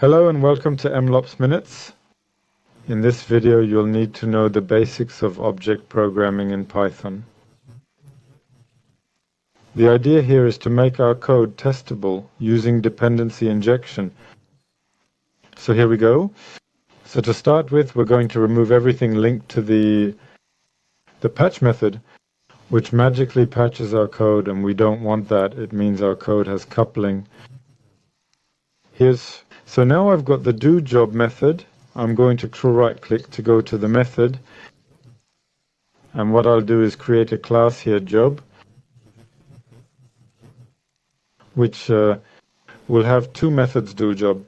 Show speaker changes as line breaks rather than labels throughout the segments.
Hello and welcome to MLOps Minutes. In this video you'll need to know the basics of object programming in Python. The idea here is to make our code testable using dependency injection. So here we go. So to start with, we're going to remove everything linked to the patch method, which magically patches our code, and we don't want that. It means our code has coupling. So now I've got the doJob method. I'm going to control right click to go to the method. And what I'll do is create a class here, job, which will have two methods, doJob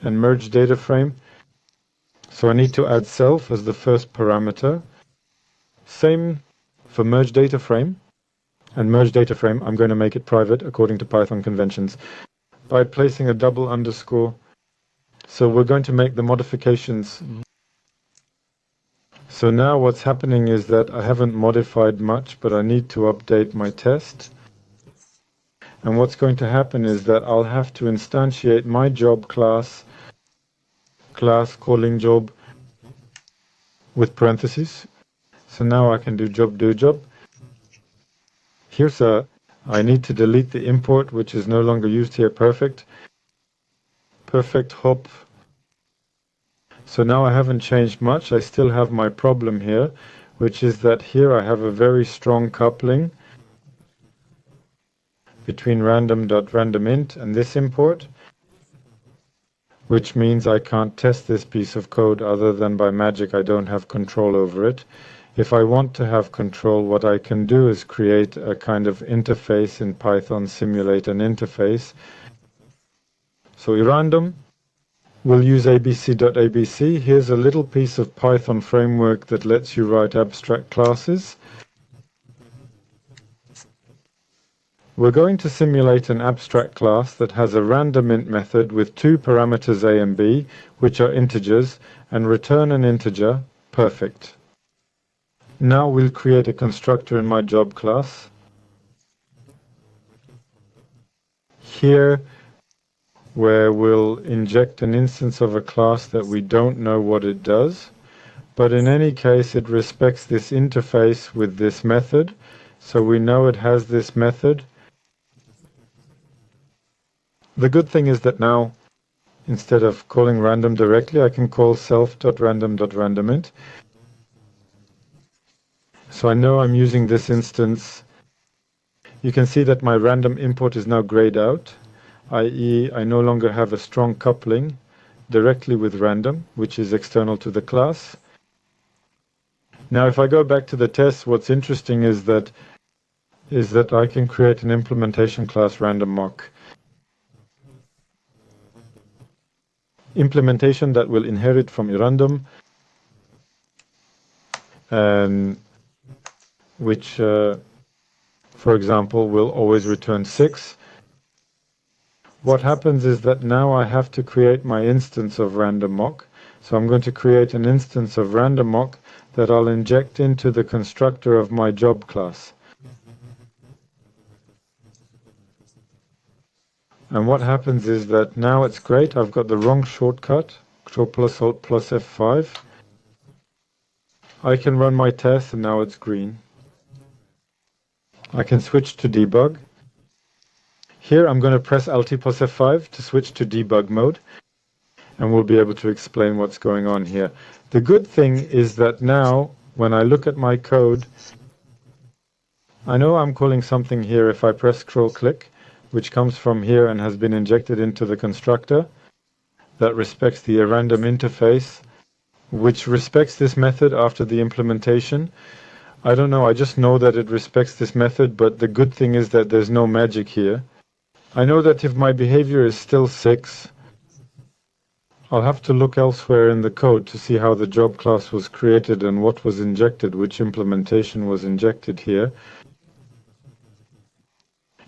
and merge data frame. So I need to add self as the first parameter. Same for merge data frame. And merge data frame, I'm going to make it private according to Python conventions by placing a double underscore. So we're going to make the modifications. So now what's happening is that I haven't modified much, but I need to update my test. And what's going to happen is that I'll have to instantiate my job class calling job with parentheses. So now I can do job doJob. I need to delete the import, which is no longer used here. Perfect hop. So now I haven't changed much. I still have my problem here, which is that here I have a very strong coupling between random.randomInt and this import, which means I can't test this piece of code other than by magic. I don't have control over it. If I want to have control, what I can do is create a kind of interface in Python, simulate an interface. So random will use abc.abc. Here's a little piece of Python framework that lets you write abstract classes. We're going to simulate an abstract class that has a randomInt method with two parameters a and b, which are integers, and return an integer. Perfect. Now we'll create a constructor in my job class. Here, where we'll inject an instance of a class that we don't know what it does, but in any case it respects this interface with this method, so we know it has this method. The good thing is that now, instead of calling random directly, I can call self.random.randomInt. So I know I'm using this instance. You can see that my random import is now grayed out, i.e. I no longer have a strong coupling directly with random, which is external to the class. Now if I go back to the test, what's interesting is that I can create an implementation class randomMock. Implementation that will inherit from random, and which, for example, will always return 6. What happens is that now I have to create my instance of randomMock. So I'm going to create an instance of randomMock that I'll inject into the constructor of my job class. And what happens is that now it's great. I've got the wrong shortcut, Control+Alt+ F5. I can run my test and now it's green. I can switch to debug. Here I'm going to press Alt plus F5 to switch to debug mode, and we'll be able to explain what's going on here. The good thing is that now when I look at my code, I know I'm calling something here. If I press scroll click, which comes from here and has been injected into the constructor that respects the random interface, which respects this method after the implementation. I don't know, I just know that it respects this method, but the good thing is that there's no magic here. I know that if my behavior is still 6, I'll have to look elsewhere in the code to see how the job class was created and what was injected, which implementation was injected here.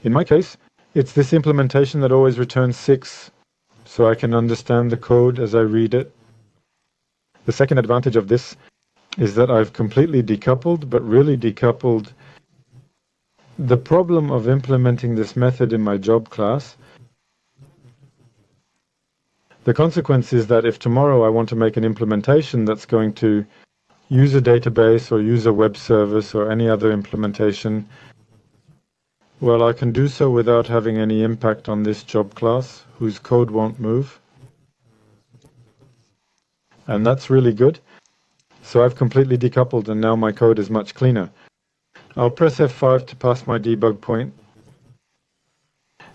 In my case, it's this implementation that always returns 6, so I can understand the code as I read it. The second advantage of this is that I've completely decoupled, but really decoupled the problem of implementing this method in my job class The consequence is that if tomorrow I want to make an implementation that's going to use a database or use a web service or any other implementation, well, I can do so without having any impact on this job class, whose code won't move. And that's really good. So I've completely decoupled, and now my code is much cleaner. I'll press F5 to pass my debug point.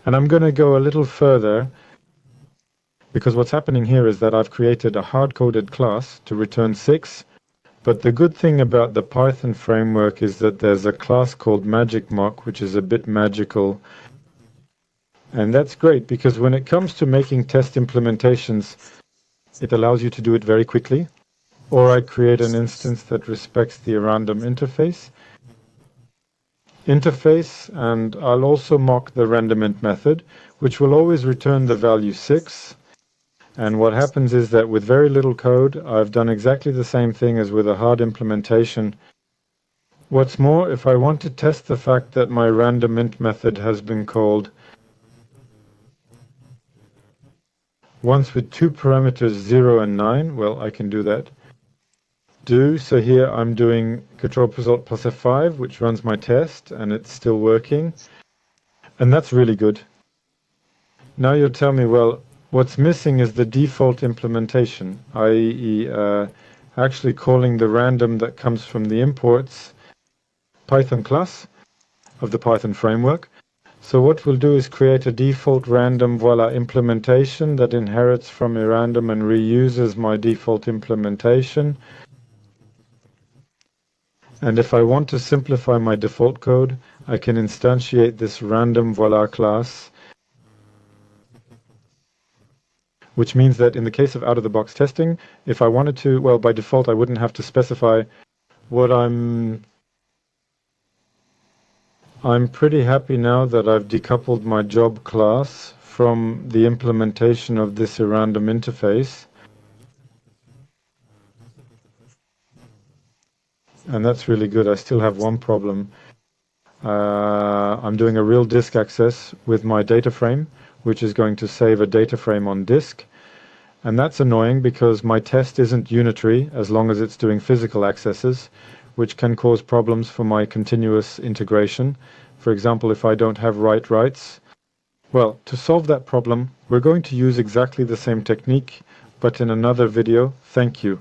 And I'm going to go a little further, because what's happening here is that I've created a hard-coded class to return 6. But the good thing about the Python framework is that there's a class called MagicMock, which is a bit magical. And that's great, because when it comes to making test implementations, it allows you to do it very quickly. Or I create an instance that respects the random interface, and I'll also mock the randomInt method, which will always return the value 6. And what happens is that with very little code, I've done exactly the same thing as with a hard implementation. What's more, if I want to test the fact that my randomInt method has been called once with two parameters 0 and 9, well, I can do that. So here I'm doing Control+Alt plus F5, which runs my test, and it's still working. And that's really good. Now you'll tell me, well, what's missing is the default implementation, i.e. Actually calling the random that comes from the imports Python class of the Python framework. So what we'll do is create a default random voila implementation that inherits from a random and reuses my default implementation. And if I want to simplify my default code, I can instantiate this random voila class, which means that in the case of out-of-the-box testing, if I wanted to, well, by default, I wouldn't have to specify what I'm pretty happy now that I've decoupled my job class from the implementation of this random interface. And that's really good. I still have one problem. I'm doing a real disk access with my data frame, which is going to save a data frame on disk. And that's annoying because my test isn't unitary as long as it's doing physical accesses, which can cause problems for my continuous integration. For example, if I don't have write-writes. Well, to solve that problem, we're going to use exactly the same technique, but in another video. Thank you.